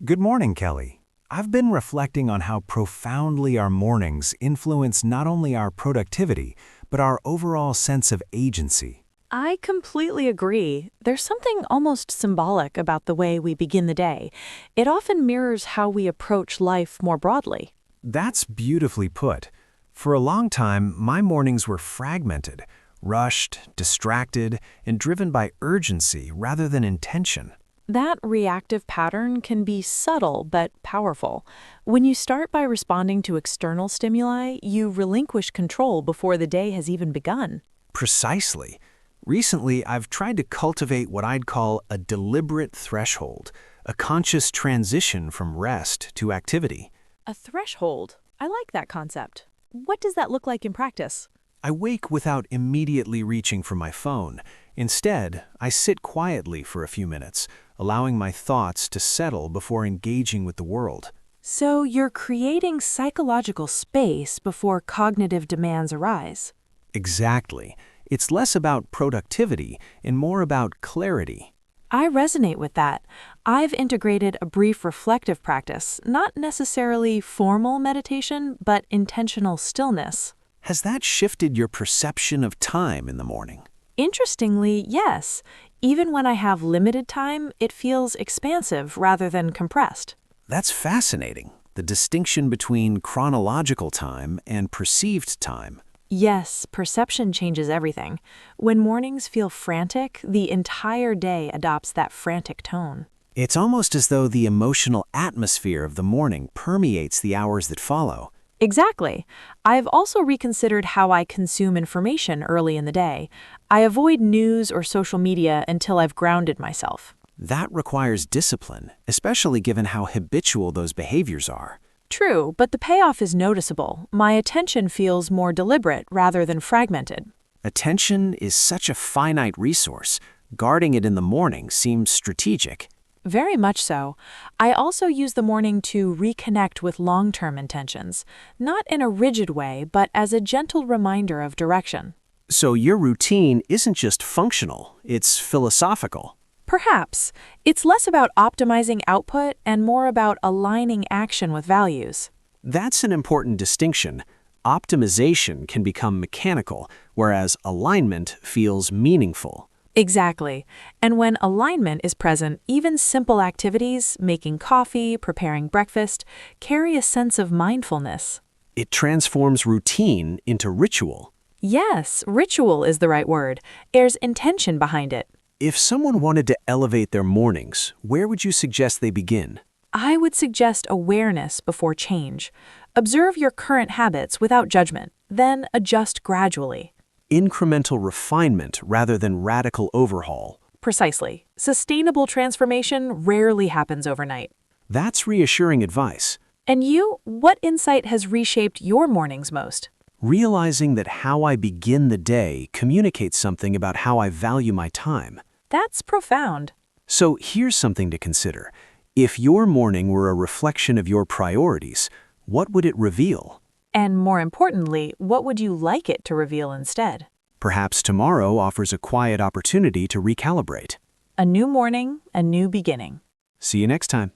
Good morning, Kelly. I've been reflecting on how profoundly our mornings influence not only our productivity, but our overall sense of agency. I completely agree. There's something almost symbolic about the way we begin the day. It often mirrors how we approach life more broadly. That's beautifully put. For a long time, my mornings were fragmented, rushed, distracted, and driven by urgency rather than intention. That reactive pattern can be subtle but powerful. When you start by responding to external stimuli, you relinquish control before the day has even begun. Precisely. Recently, I've tried to cultivate what I'd call a deliberate threshold, a conscious transition from rest to activity. A threshold. I like that concept. What does that look like in practice? I wake without immediately reaching for my phone. Instead, I sit quietly for a few minutes, allowing my thoughts to settle before engaging with the world. So you're creating psychological space before cognitive demands arise. Exactly. It's less about productivity and more about clarity. I resonate with that. I've integrated a brief reflective practice, not necessarily formal meditation, but intentional stillness. Has that shifted your perception of time in the morning? Interestingly, yes. Even when I have limited time, it feels expansive rather than compressed. That's fascinating, the distinction between chronological time and perceived time. Yes, perception changes everything. When mornings feel frantic, the entire day adopts that frantic tone. It's almost as though the emotional atmosphere of the morning permeates the hours that follow. Exactly. I've also reconsidered how I consume information early in the day. I avoid news or social media until I've grounded myself. That requires discipline, especially given how habitual those behaviors are. True, but the payoff is noticeable. My attention feels more deliberate rather than fragmented. Attention is such a finite resource. Guarding it in the morning seems strategic. Very much so. I also use the morning to reconnect with long-term intentions, not in a rigid way, but as a gentle reminder of direction. So your routine isn't just functional, it's philosophical. Perhaps. It's less about optimizing output and more about aligning action with values. That's an important distinction. Optimization can become mechanical, whereas alignment feels meaningful. Exactly. And when alignment is present, even simple activities, making coffee, preparing breakfast, carry a sense of mindfulness. It transforms routine into ritual. Yes, ritual is the right word. There's intention behind it. If someone wanted to elevate their mornings, where would you suggest they begin? I would suggest awareness before change. Observe your current habits without judgment, then adjust gradually. Incremental refinement rather than radical overhaul. Precisely. Sustainable transformation rarely happens overnight. That's reassuring advice. And you, what insight has reshaped your mornings most? Realizing that how I begin the day communicates something about how I value my time. That's profound. So here's something to consider. If your morning were a reflection of your priorities, what would it reveal? And more importantly, what would you like it to reveal instead? Perhaps tomorrow offers a quiet opportunity to recalibrate. A new morning, a new beginning. See you next time.